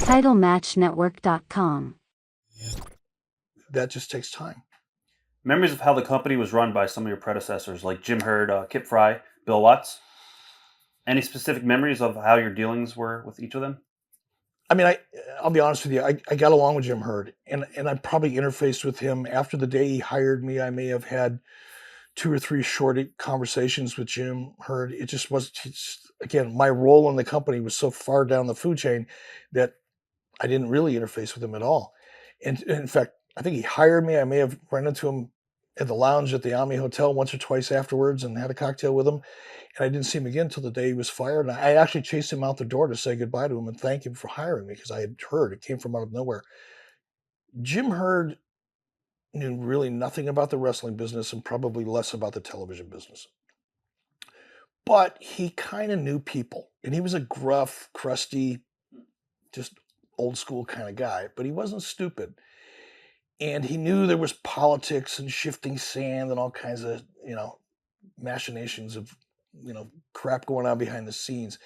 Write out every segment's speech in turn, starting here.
TitleMatchNetwork.com. That just takes time. Memories of how the company was run by some of your predecessors, like Jim Herd, Kip Fry, Bill Watts. Any specific memories of how your dealings were with each of them? I mean, I'll be honest with you. I got along with Jim Herd, and I probably interfaced with him after the day he hired me. I may have had 2 or 3 short conversations with Jim Herd. It just was, again, my role in the company was so far down the food chain that I didn't really interface with him at all. And in fact, I think he hired me. I may have run into him at the lounge at the Omni Hotel once or twice afterwards and had a cocktail with him. And I didn't see him again until the day he was fired. And I actually chased him out the door to say goodbye to him and thank him for hiring me, because I had heard it came from out of nowhere. Jim Herd knew really nothing about the wrestling business and probably less about the television business. But he kind of knew people. And he was a gruff, crusty, just old school kind of guy. But he wasn't stupid. And he knew there was politics and shifting sand and all kinds of, machinations of, crap going on behind the scenes.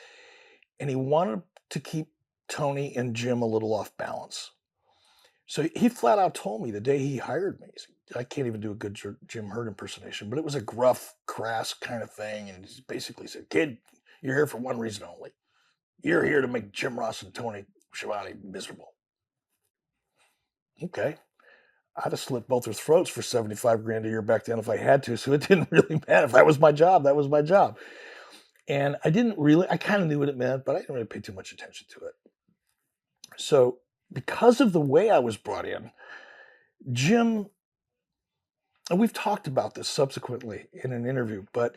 And he wanted to keep Tony and Jim a little off balance. So he flat out told me the day he hired me, I can't even do a good Jim Herd impersonation, but it was a gruff, crass kind of thing. And he basically said, "Kid, you're here for one reason only. You're here to make Jim Ross and Tony Schiavone miserable." Okay. I'd have slit both their throats for $75,000 a year back then if I had to. So it didn't really matter. If that was my job, that was my job. And I kind of knew what it meant, but I didn't really pay too much attention to it. So because of the way I was brought in, Jim, and we've talked about this subsequently in an interview, but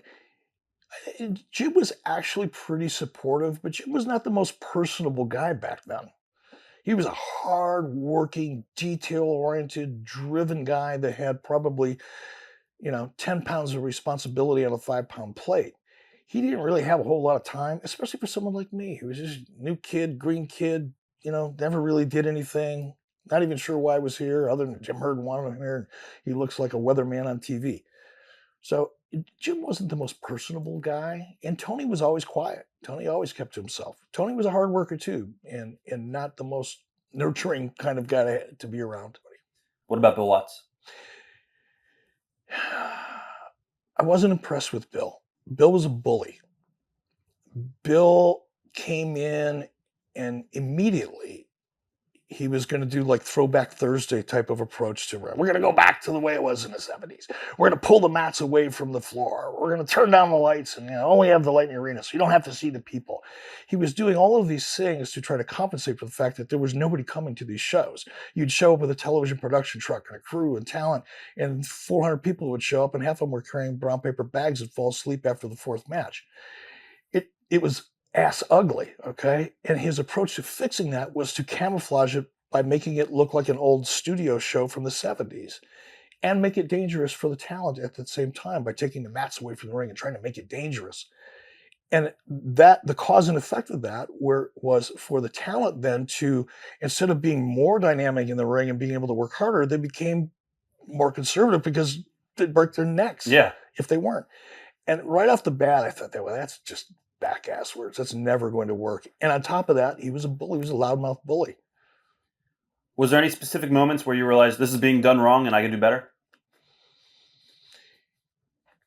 Jim was actually pretty supportive, but Jim was not the most personable guy back then. He was a hard-working, detail-oriented, driven guy that had probably, 10 pounds of responsibility on a 5-pound plate. He didn't really have a whole lot of time, especially for someone like me, who was just a new kid, green kid, never really did anything, not even sure why I was here, other than Jim Herd wanted him here, and he looks like a weatherman on TV. So Jim wasn't the most personable guy, and Tony was always quiet. Tony always kept to himself. Tony was a hard worker too, and not the most nurturing kind of guy to be around. What about Bill Watts? I wasn't impressed with Bill. Bill was a bully. Bill came in and immediately he was going to do like Throwback Thursday type of approach to it. We're going to go back to the way it was in the 70s. We're going to pull the mats away from the floor. We're going to turn down the lights and only have the light in the arena so you don't have to see the people. He was doing all of these things to try to compensate for the fact that there was nobody coming to these shows. You'd show up with a television production truck and a crew and talent, and 400 people would show up, and half of them were carrying brown paper bags and fall asleep after the 4th match. It was ass ugly, okay? And his approach to fixing that was to camouflage it by making it look like an old studio show from the 70s and make it dangerous for the talent at the same time by taking the mats away from the ring and trying to make it dangerous. And the cause and effect of that was for the talent then to, instead of being more dynamic in the ring and being able to work harder, they became more conservative because they'd break their necks if they weren't. And right off the bat, I thought, well, that's just back-ass words. That's never going to work. And on top of that, he was a bully. He was a loudmouth bully. Was there any specific moments where you realized this is being done wrong and I can do better?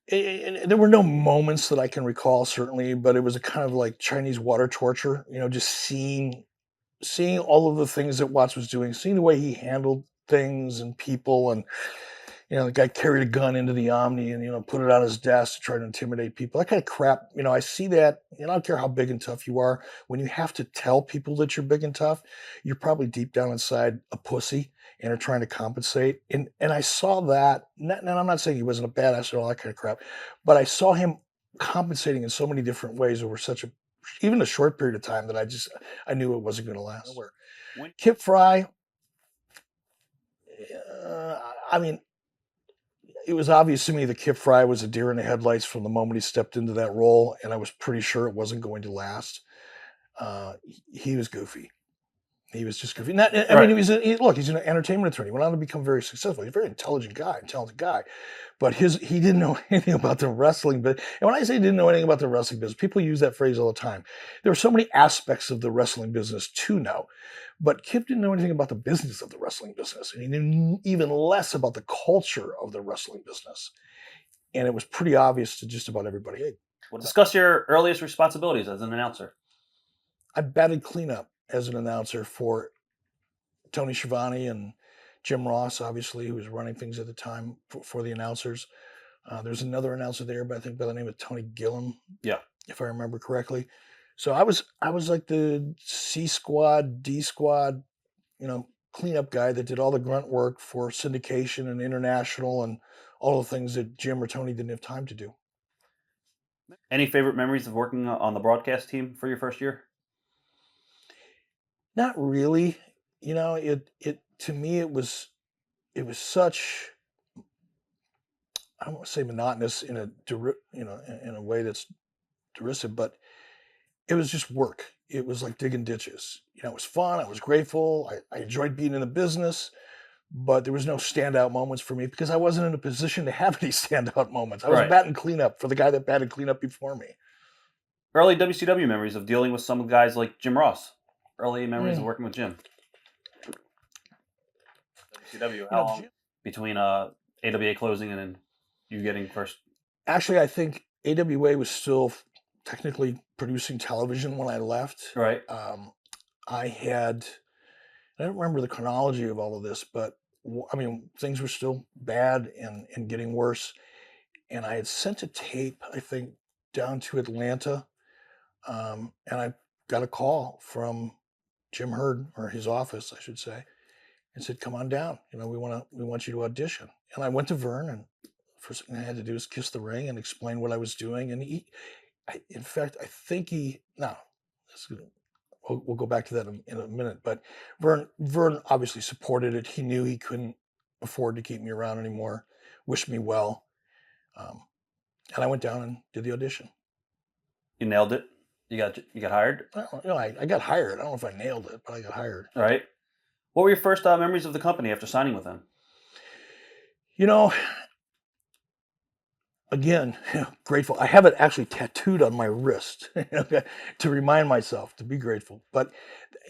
There were no moments that I can recall, certainly, but it was a kind of like Chinese water torture, just seeing all of the things that Watts was doing, seeing the way he handled things and people, and the guy carried a gun into the Omni and, put it on his desk to try to intimidate people. That kind of crap, I see that. I don't care how big and tough you are. When you have to tell people that you're big and tough, you're probably deep down inside a pussy and are trying to compensate. And I saw that, and I'm not saying he wasn't a badass or all that kind of crap, but I saw him compensating in so many different ways over even a short period of time that I knew it wasn't going to last. Kip Fry, it was obvious to me that Kip Fry was a deer in the headlights from the moment he stepped into that role, and I was pretty sure it wasn't going to last. He was goofy. He was just goofy. Not, I Right. mean, he's an entertainment attorney. He went on to become very successful. He's a very intelligent guy, talented guy. But he didn't know anything about the wrestling business. And when I say didn't know anything about the wrestling business, people use that phrase all the time. There are so many aspects of the wrestling business to know. But Kip didn't know anything about the business of the wrestling business. And he knew even less about the culture of the wrestling business. And it was pretty obvious to just about everybody. Hey, Well, discuss your earliest responsibilities as an announcer. I batted cleanup as an announcer for Tony Schiavone and Jim Ross, obviously, who was running things at the time for the announcers. There's another announcer there, but I think by the name of Tony Gillum, Yeah. if I remember correctly. So I was like the C squad, D squad, cleanup guy that did all the grunt work for syndication and international and all the things that Jim or Tony didn't have time to do. Any favorite memories of working on the broadcast team for your first year? Not really. It to me it was such, I don't want to say monotonous in in a way that's derisive, but it was just work. It was like digging ditches. It was fun. I was grateful. I enjoyed being in the business, but there was no standout moments for me because I wasn't in a position to have any standout moments. I was Right. batting cleanup for the guy that batted cleanup before me. Early WCW memories of dealing with some guys like Jim Ross. Early memories of Mm. working with Jim. WCW. You How know, long Jim, between AWA closing and then you getting first? actually, I think AWA was still technically producing television when I left. Right. I had, I don't remember the chronology of all of this, but I mean, things were still bad and getting worse. And I had sent a tape, I think, down to Atlanta, and I got a call from Jim Hurd, or his office, I should say, and said, "Come on down. We want you to audition." And I went to Vern, and first thing I had to do was kiss the ring and explain what I was doing. And in fact, I think he. No, we'll go back to that in a minute. But Vern obviously supported it. He knew he couldn't afford to keep me around anymore. Wished me well, um, and I went down and did the audition. You nailed it. You got hired. I got hired. I don't know if I nailed it, but I got hired. Right. What were your first memories of the company after signing with them? You know, again, grateful. I have it actually tattooed on my wrist okay, to remind myself to be grateful. But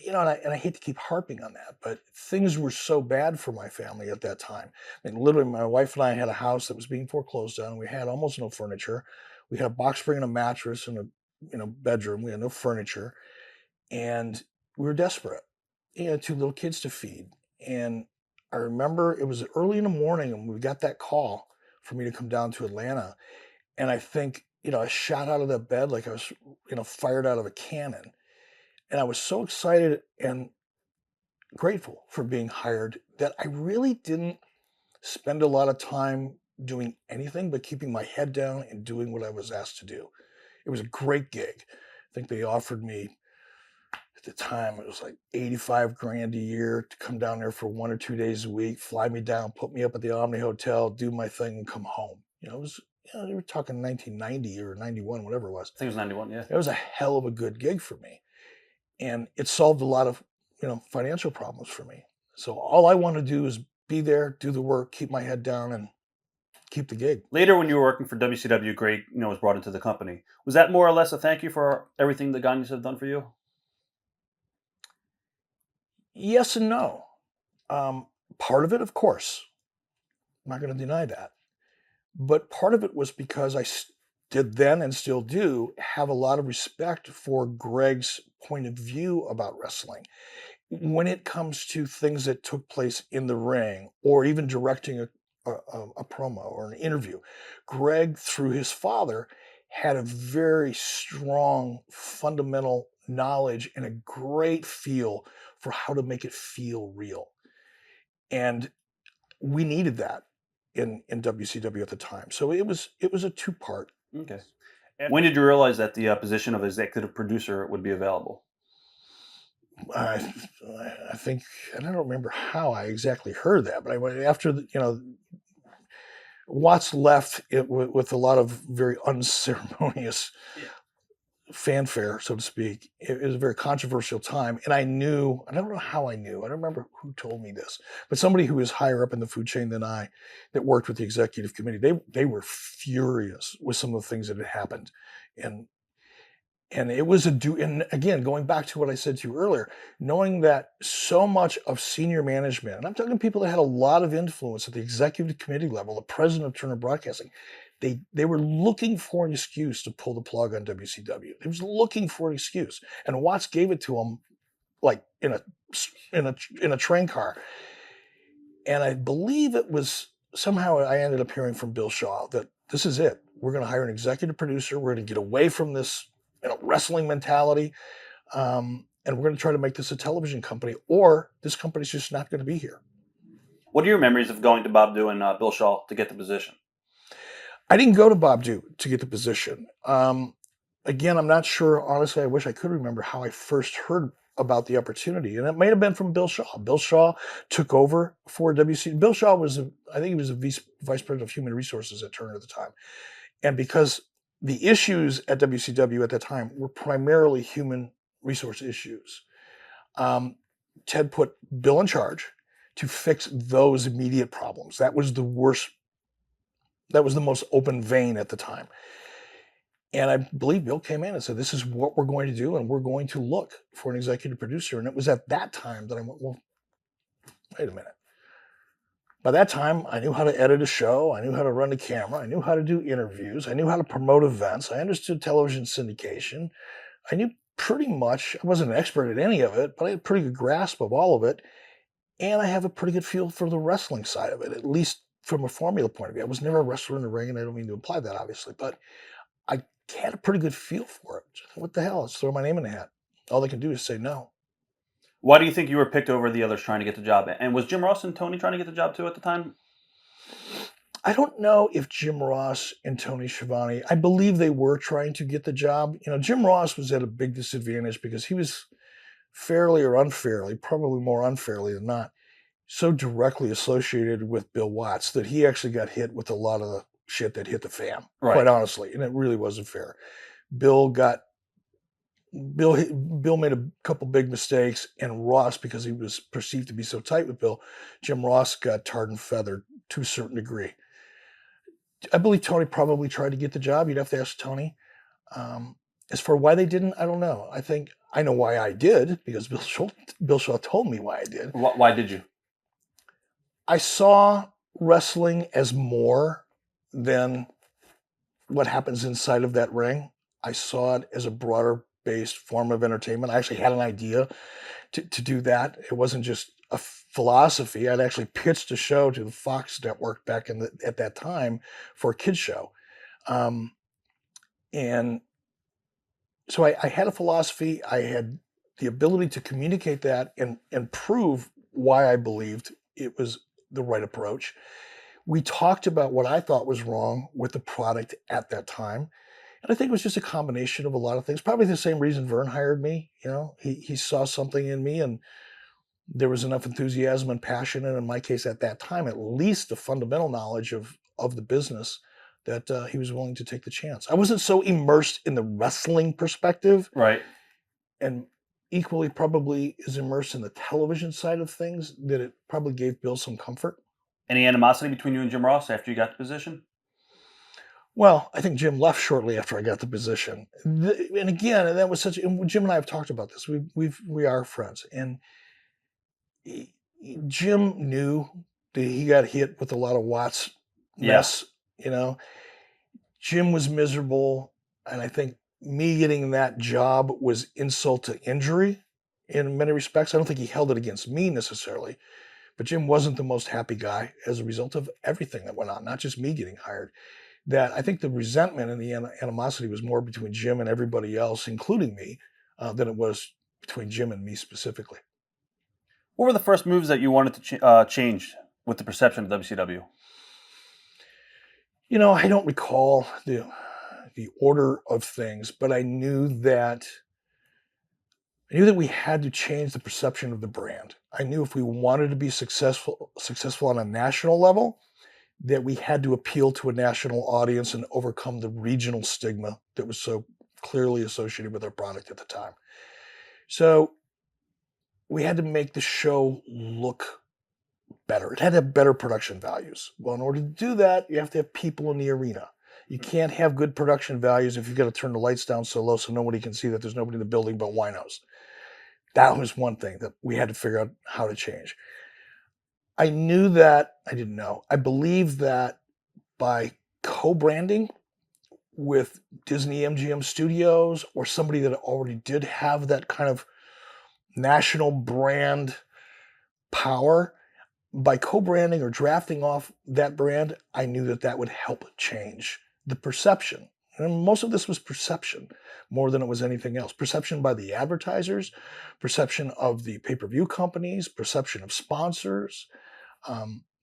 and I hate to keep harping on that, but things were so bad for my family at that time. I mean, literally, my wife and I had a house that was being foreclosed on. We had almost no furniture. We had a box spring and a mattress and a bedroom. We had no furniture, and we were desperate. Had two little kids to feed, and I remember it was early in the morning, and we got that call for me to come down to Atlanta. And I think, I shot out of that bed like I was, fired out of a cannon. And I was so excited and grateful for being hired that I really didn't spend a lot of time doing anything but keeping my head down and doing what I was asked to do. It was a great gig. I think they offered me at the time, it was like 85 grand a year to come down there for 1 or 2 days a week, fly me down, put me up at the Omni Hotel, do my thing, and come home. It was, they were talking 1990 or 91, whatever it was. I think it was 91. Yeah. It was a hell of a good gig for me. And it solved a lot of, financial problems for me. So all I want to do is be there, do the work, keep my head down, and keep the gig. Later, when you were working for WCW, Greg, was brought into the company. Was that more or less a thank you for everything the Gagnes have done for you? Yes and no. Part of it, of course, I'm not going to deny that. But part of it was because I did then and still do have a lot of respect for Greg's point of view about wrestling. When it comes to things that took place in the ring or even directing a promo or an interview, Greg, through his father, had a very strong fundamental knowledge and a great feel for how to make it feel real. And we needed that in WCW at the time. So it was a two-part. Okay. And when did you realize that the position of executive producer would be available? I I think, and I don't remember how I exactly heard that, but after Watts left it with a lot of very unceremonious fanfare, so to speak. It was a very controversial time. And I don't know how I knew, I don't remember who told me this, but somebody who was higher up in the food chain than I that worked with the executive committee, they were furious with some of the things that had happened. And it was and again, going back to what I said to you earlier, knowing that so much of senior management, and I'm talking people that had a lot of influence at the executive committee level, the president of Turner Broadcasting, they were looking for an excuse to pull the plug on WCW. They was looking for an excuse, and Watts gave it to them like in a train car. And I believe it was somehow I ended up hearing from Bill Shaw that this is it. We're going to hire an executive producer. We're going to get away from this wrestling mentality, and we're going to try to make this a television company, or this company's just not going to be here. What are your memories of going to Bob Dew and Bill Shaw to get the position? I didn't go to Bob Dew to get the position. Again, I'm not sure. Honestly, I wish I could remember how I first heard about the opportunity, and it may have been from Bill Shaw. Bill Shaw took over for WC. Bill Shaw was, I think he was a vice president of human resources at Turner at the time, and because the issues at WCW at that time were primarily human resource issues, Ted put Bill in charge to fix those immediate problems. That was the worst. That was the most open vein at the time. And I believe Bill came in and said, this is what we're going to do, and we're going to look for an executive producer. And it was at that time that I went, well, wait a minute. By that time, I knew how to edit a show. I knew how to run the camera. I knew how to do interviews. I knew how to promote events. I understood television syndication. I knew pretty much, I wasn't an expert at any of it, but I had a pretty good grasp of all of it. And I have a pretty good feel for the wrestling side of it, at least from a formula point of view. I was never a wrestler in the ring, and I don't mean to imply that, obviously, but I had a pretty good feel for it. What the hell? Let's throw my name in the hat. All they can do is say no. Why do you think you were picked over the others trying to get the job? And was Jim Ross and Tony trying to get the job too at the time? I don't know if Jim Ross and Tony Schiavone, I believe they were trying to get the job. Jim Ross was at a big disadvantage because he was fairly or unfairly, probably more unfairly than not, so directly associated with Bill Watts that he actually got hit with a lot of the shit that hit the fan, Right. quite honestly, and it really wasn't fair. Bill made a couple big mistakes, and Ross, because he was perceived to be so tight with Bill, Jim Ross got tarred and feathered to a certain degree. I believe Tony probably tried to get the job. You'd have to ask Tony. As for why they didn't, I don't know. I think I know why I did, because Bill Shaw told me why I did. Why did you? I saw wrestling as more than what happens inside of that ring. I saw it as a broader based form of entertainment. I actually had an idea to do that. It wasn't just a philosophy. I'd actually pitched a show to the Fox network back at that time for a kids show. And so I had a philosophy. I had the ability to communicate that and prove why I believed it was the right approach. We talked about what I thought was wrong with the product at that time. And I think it was just a combination of a lot of things. Probably the same reason Vern hired me. He saw something in me, and there was enough enthusiasm and passion, and in my case at that time, at least the fundamental knowledge of the business, that he was willing to take the chance. I wasn't so immersed in the wrestling perspective. Right. And equally probably as immersed in the television side of things that it probably gave Bill some comfort. Any animosity between you and Jim Ross after you got the position? Well, I think Jim left shortly after I got the position. And again, that was and Jim and I have talked about this. We are friends. And Jim knew that he got hit with a lot of Watts mess. Jim was miserable. And I think me getting that job was insult to injury in many respects. I don't think he held it against me necessarily. But Jim wasn't the most happy guy as a result of everything that went on, not just me getting hired. That I think the resentment and the animosity was more between Jim and everybody else, including me, than it was between Jim and me specifically. What were the first moves that you wanted to change with the perception of WCW? I don't recall the order of things, but I knew that we had to change the perception of the brand. I knew if we wanted to be successful on a national level, that we had to appeal to a national audience and overcome the regional stigma that was so clearly associated with our product at the time. So we had to make the show look better. It had to have better production values. Well, in order to do that, you have to have people in the arena. You can't have good production values if you've got to turn the lights down so low so nobody can see that there's nobody in the building but winos. That was one thing that we had to figure out how to change. I knew that, I didn't know. I believed that by co-branding with Disney MGM Studios or somebody that already did have that kind of national brand power, by co-branding or drafting off that brand, I knew that that would help change the perception. And most of this was perception more than it was anything else. Perception by the advertisers, perception of the pay-per-view companies, perception of sponsors.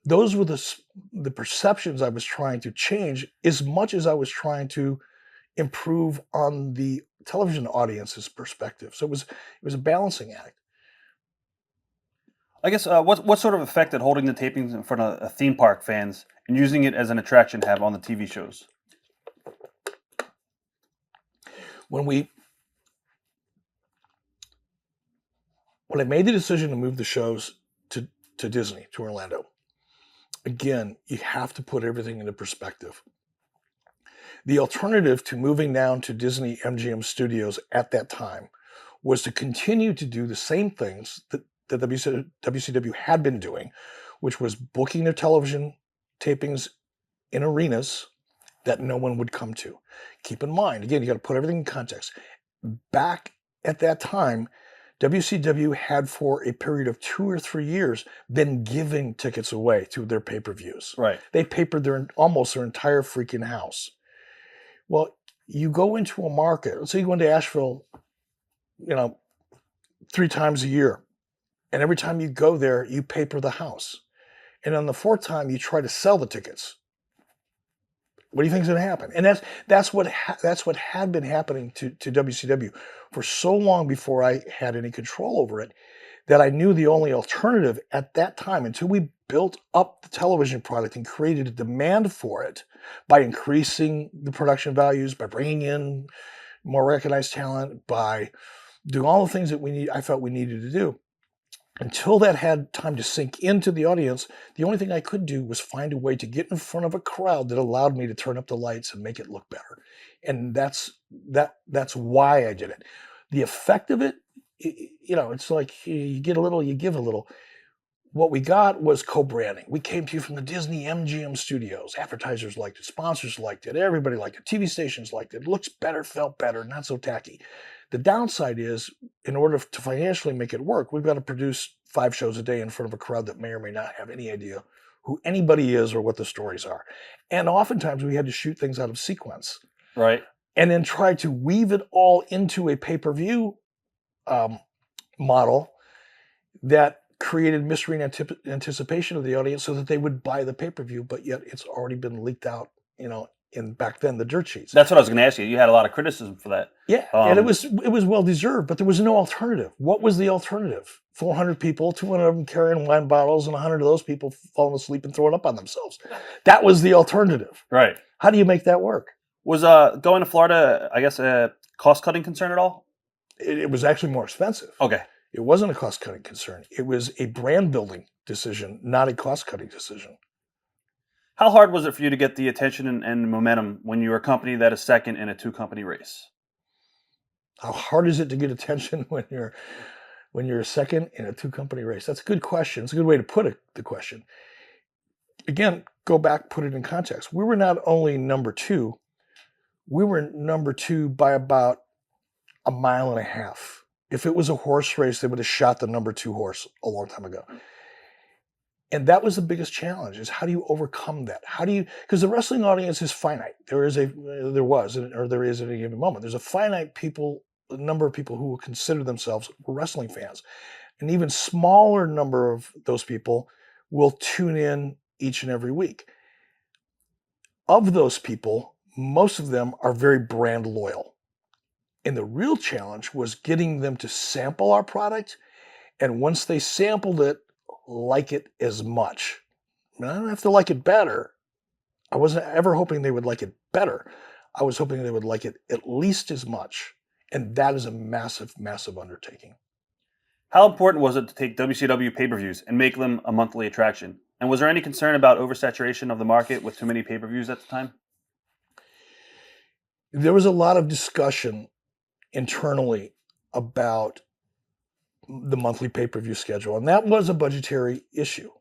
Those were the perceptions I was trying to change as much as I was trying to improve on the television audience's perspective. So it was a balancing act. I guess what sort of effect did holding the tapings in front of theme park fans and using it as an attraction have on the TV shows? When I made the decision to move the shows to Disney, to Orlando, again, you have to put everything into perspective. The alternative to moving down to Disney MGM Studios at that time was to continue to do the same things that WCW had been doing, which was booking their television tapings in arenas that no one would come to. Keep in mind, again, you got to put everything in context. Back at that time, WCW had for a period of 2 or 3 years been giving tickets away to their pay-per-views. Right. They papered almost their entire freaking house. Well, you go into a market, let's say you go into Asheville, 3 times a year. And every time you go there, you paper the house. And on the 4th time, you try to sell the tickets. What do you think is going to happen? And that's what had been happening to WCW for so long before I had any control over it, that I knew the only alternative at that time, until we built up the television product and created a demand for it by increasing the production values, by bringing in more recognized talent, by doing all the things that I felt we needed to do. Until that had time to sink into the audience, the only thing I could do was find a way to get in front of a crowd that allowed me to turn up the lights and make it look better. And that's why I did it. The effect of it, it's like you get a little, you give a little. What we got was co-branding. We came to you from the Disney MGM Studios. Advertisers liked it, sponsors liked it, everybody liked it, TV stations liked it. It looks better, felt better, not so tacky. The downside is, in order to financially make it work, we've got to produce 5 shows a day in front of a crowd that may or may not have any idea who anybody is or what the stories are. And oftentimes we had to shoot things out of sequence. Right. And then try to weave it all into a pay-per-view model that created mystery and anticipation of the audience so that they would buy the pay-per-view, but yet it's already been leaked out, in back then the dirt sheets. That's what I was going to ask you. You had a lot of criticism for that. Yeah, and it was well deserved, but there was no alternative. What was the alternative? 400 people, 200 of them carrying wine bottles, and 100 of those people falling asleep and throwing up on themselves. That was the alternative. Right. How do you make that work? Was going to Florida, I guess, a cost-cutting concern at all? It was actually more expensive. Okay. It wasn't a cost-cutting concern. It was a brand-building decision, not a cost-cutting decision. How hard was it for you to get the attention and momentum when you were a company that is second in a 2-company race? How hard is it to get attention when you're second in a 2-company race? That's a good question. It's a good way to put the question. Again, go back, put it in context. We were not only number 2, we were number 2 by about 1.5 miles. If it was a horse race, they would have shot the number 2 horse a long time ago. And that was the biggest challenge, is how do you overcome that? Because the wrestling audience is finite. There is at any given moment. There's a finite number of people who will consider themselves wrestling fans. An even smaller number of those people will tune in each and every week. Of those people, most of them are very brand loyal. And the real challenge was getting them to sample our product, and once they sampled it, like it as much. I don't have to like it better. I wasn't ever hoping they would like it better. I was hoping they would like it at least as much. And that is a massive, massive undertaking. How important was it to take WCW pay-per-views and make them a monthly attraction? And was there any concern about oversaturation of the market with too many pay-per-views at the time? There was a lot of discussion internally about the monthly pay-per-view schedule, and that was a budgetary issue.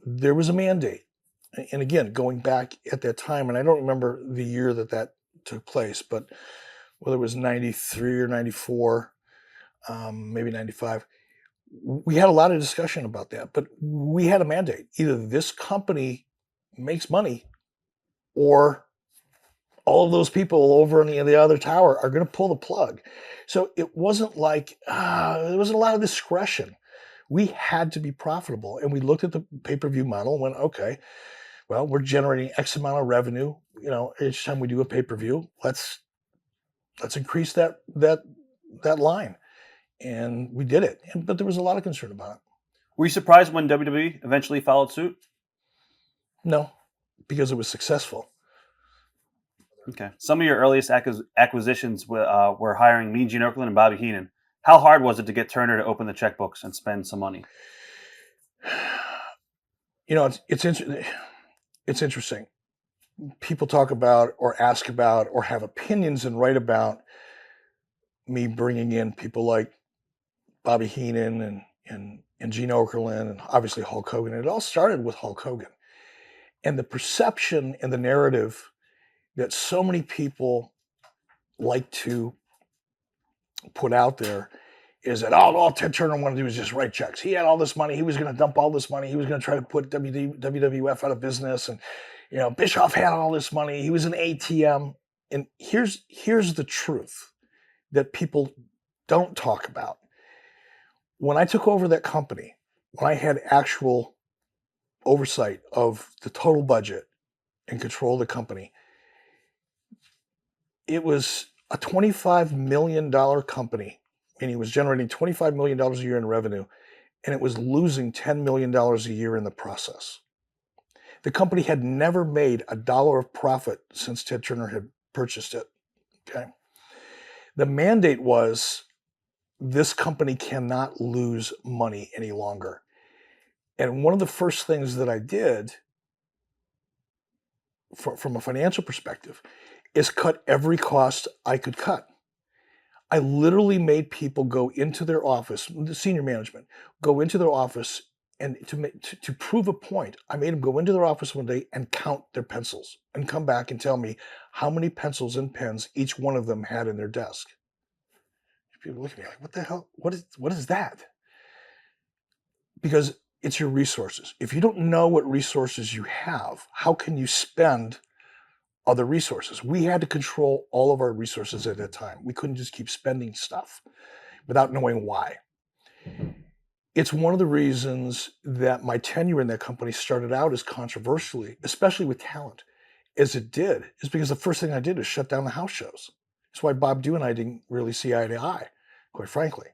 There was a mandate. And again, going back at that time, and I don't remember the year that took place, but whether it was 93 or 94, maybe 95, we had a lot of discussion about that, but we had a mandate. Either this company makes money or all of those people over in the other tower are going to pull the plug. So it wasn't like there wasn't a lot of discretion. We had to be profitable, and we looked at the pay-per-view model and went, okay, well, we're generating X amount of revenue. Each time we do a pay-per-view, let's increase that line, and we did it. But there was a lot of concern about it. Were you surprised when WWE eventually followed suit? No, because it was successful. Okay. Some of your earliest acquisitions were hiring Mean Gene Okerlund and Bobby Heenan. How hard was it to get Turner to open the checkbooks and spend some money? It's interesting. People talk about or ask about or have opinions and write about me bringing in people like Bobby Heenan and Gene Okerlund and obviously Hulk Hogan. It all started with Hulk Hogan. And the perception and the narrative that so many people like to put out there is that all Ted Turner wanted to do was just write checks. He had all this money. He was going to dump all this money. He was going to try to put WWF out of business. And, Bischoff had all this money. He was an ATM. And here's the truth that people don't talk about. When I took over that company, when I had actual oversight of the total budget and control of the company, it was a $25 million company, and he was generating $25 million a year in revenue, and it was losing $10 million a year in the process. The company had never made a dollar of profit since Ted Turner had purchased it. Okay. The mandate was this company cannot lose money any longer. And one of the first things that I did from a financial perspective is cut every cost I could cut. I literally made people go into their office, the senior management, go into their office, and to prove a point, I made them go into their office one day and count their pencils and come back and tell me how many pencils and pens each one of them had in their desk. People look at me like, what the hell? What is that? Because it's your resources. If you don't know what resources you have, how can you spend other resources? We had to control all of our resources at that time. We couldn't just keep spending stuff without knowing why. It's one of the reasons that my tenure in that company started out as controversially, especially with talent, as it did, is because the first thing I did is shut down the house shows. That's why Bob Dew and I didn't really see eye to eye, quite frankly,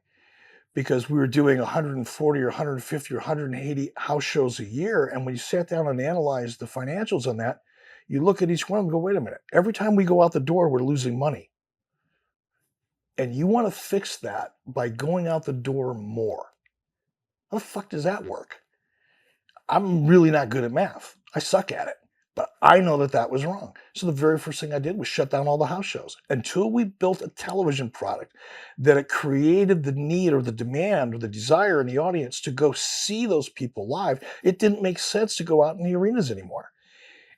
because we were doing 140 or 150 or 180 house shows a year. And when you sat down and analyzed the financials on that, you look at each one and go, wait a minute, every time we go out the door, we're losing money. And you want to fix that by going out the door more. How the fuck does that work? I'm really not good at math. I suck at it. But I know that was wrong. So the very first thing I did was shut down all the house shows until we built a television product that it created the need or the demand or the desire in the audience to go see those people live. It didn't make sense to go out in the arenas anymore.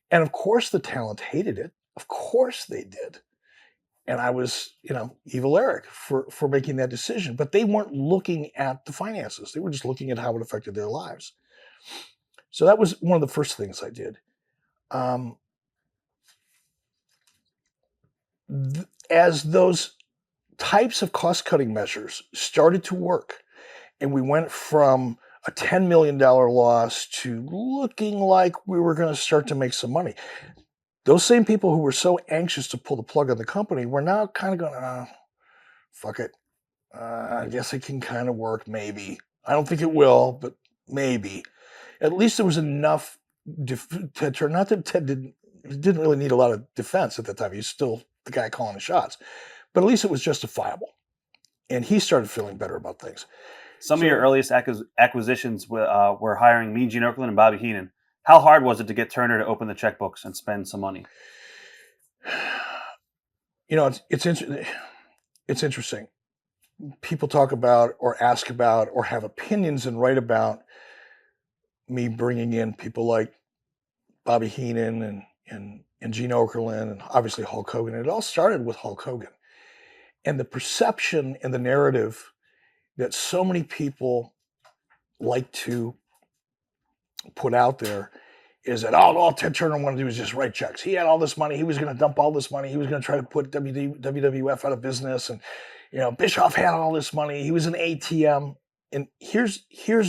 And of course the talent hated it. Of course they did. And I was, evil Eric for making that decision. But they weren't looking at the finances. They were just looking at how it affected their lives. So that was one of the first things I did. As those types of cost-cutting measures started to work, and we went from a $10 million loss to looking like we were going to start to make some money, those same people who were so anxious to pull the plug on the company were now kind of going, fuck it. I guess it can kind of work, maybe. I don't think it will, but maybe. At least there was enough Ted Turner, not that Ted didn't didn't really need a lot of defense at the time. He was still the guy calling the shots, but at least it was justifiable. And he started feeling better about things. Some of your So earliest acquisitions were hiring me, Gene Okerlund, and Bobby Heenan. How hard was it to get Turner to open the checkbooks and spend some money? it's interesting. People talk about or ask about or have opinions and write about me bringing in people like Bobby Heenan and Gene Okerlund and obviously Hulk Hogan. It all started with Hulk Hogan. And the perception and the narrative that so many people like to put out there is that all Ted Turner wanted to do was just write checks. He had all this money. He was going to dump all this money. He was going to try to put WWF out of business. And, Bischoff had all this money. He was an ATM. And here's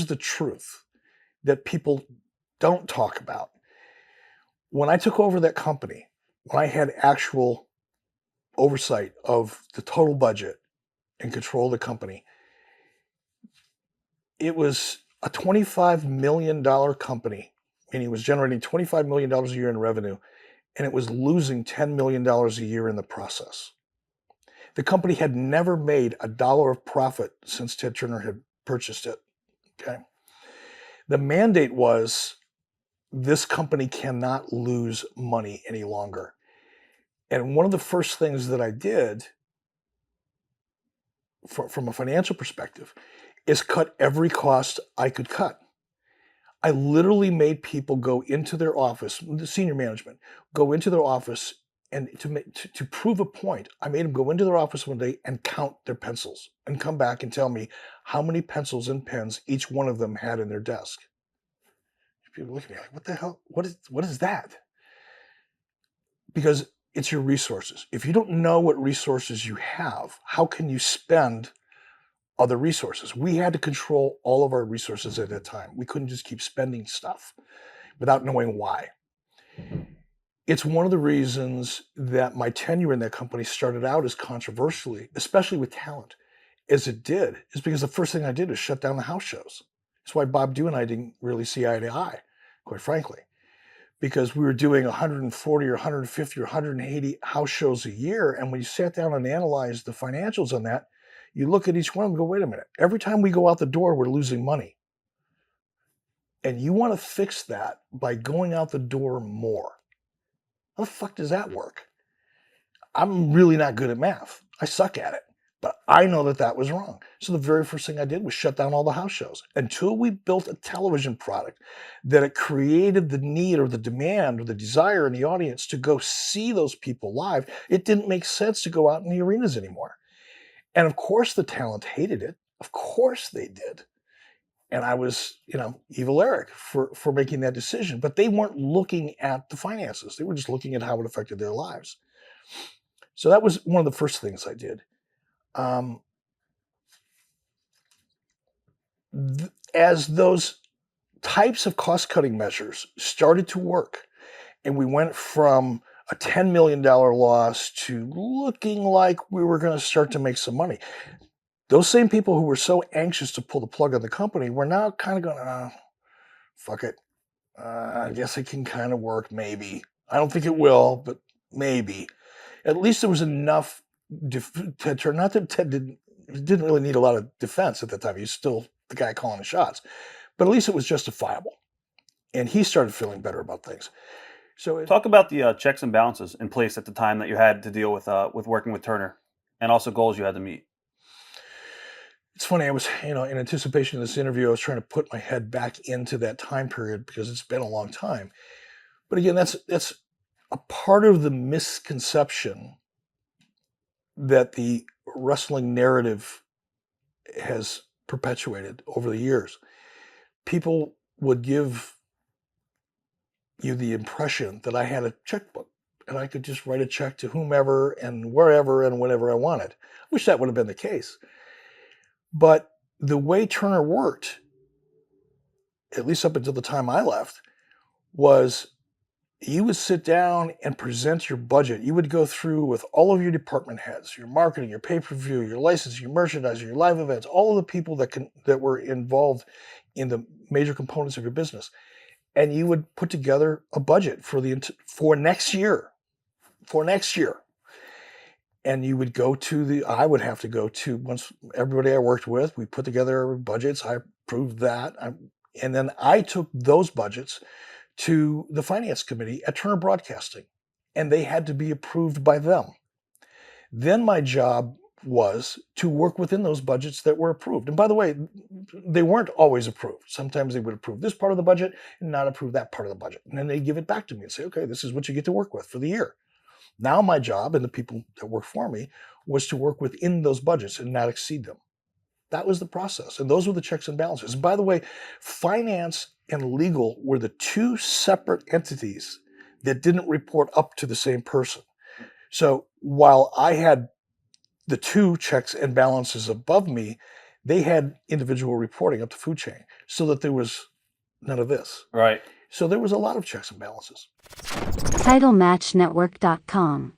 the truth that people don't talk about. When I took over that company, when I had actual oversight of the total budget and control of the company, it was a $25 million company, and he was generating $25 million a year in revenue, and it was losing $10 million a year in the process. The company had never made a dollar of profit since Ted Turner had purchased it. Okay. The mandate was this company cannot lose money any longer. And one of the first things that I did from a financial perspective is cut every cost I could cut. I literally made people go into their office, the senior management, go into their office, and to prove a point, I made them go into their office one day and count their pencils and come back and tell me how many pencils and pens each one of them had in their desk. People look at me like, what the hell? What is that? Because it's your resources. If you don't know what resources you have, how can you spend other resources? We had to control all of our resources at that time. We couldn't just keep spending stuff without knowing why. It's one of the reasons that my tenure in that company started out as controversially, especially with talent, as it did, is because the first thing I did was shut down the house shows. That's why Bob Dew and I didn't really see eye to eye, quite frankly, because we were doing 140 or 150 or 180 house shows a year. And when you sat down and analyzed the financials on that, you look at each one and go, wait a minute, every time we go out the door, we're losing money. And you want to fix that by going out the door more. How the fuck does that work? I'm really not good at math. I suck at it. But I know that that was wrong. So the very first thing I did was shut down all the house shows until we built a television product that it created the need or the demand or the desire in the audience to go see those people live. It didn't make sense to go out in the arenas anymore. And of course the talent hated it. Of course they did. And I was, evil Eric for making that decision. But they weren't looking at the finances. They were just looking at how it affected their lives. So that was one of the first things I did. As those types of cost-cutting measures started to work, and we went from a $10 million loss to looking like we were going to start to make some money, those same people who were so anxious to pull the plug on the company were now kind of going, fuck it. I guess it can kind of work, maybe. I don't think it will, but maybe. At least there was enough to turn. Not that Ted didn't really need a lot of defense at the time. He was still the guy calling the shots. But at least it was justifiable. And he started feeling better about things. So Talk about the checks and balances in place at the time that you had to deal with working with Turner, and also goals you had to meet. It's funny, I was, in anticipation of this interview, I was trying to put my head back into that time period because it's been a long time. But again, that's a part of the misconception that the wrestling narrative has perpetuated over the years. People would give you the impression that I had a checkbook and I could just write a check to whomever and wherever and whenever I wanted. I wish that would have been the case. But the way Turner worked, at least up until the time I left, was you would sit down and present your budget. You would go through with all of your department heads, your marketing, your pay-per-view, your licensing, your merchandising, your live events, all of the people that were involved in the major components of your business. and you would put together a budget for next year. For next year. And you would I would have to go to, once everybody I worked with, we put together budgets, I approved that. And then I took those budgets to the finance committee at Turner Broadcasting, and they had to be approved by them. Then my job was to work within those budgets that were approved. And by the way, they weren't always approved. Sometimes they would approve this part of the budget and not approve that part of the budget. And then they'd give it back to me and say, okay, this is what you get to work with for the year. Now my job, and the people that work for me, was to work within those budgets and not exceed them. That was the process. And those were the checks and balances. And by the way, finance and legal were the two separate entities that didn't report up to the same person. So while I had the two checks and balances above me, they had individual reporting up the food chain, so that there was none of this. Right. So there was a lot of checks and balances. TitleMatchNetwork.com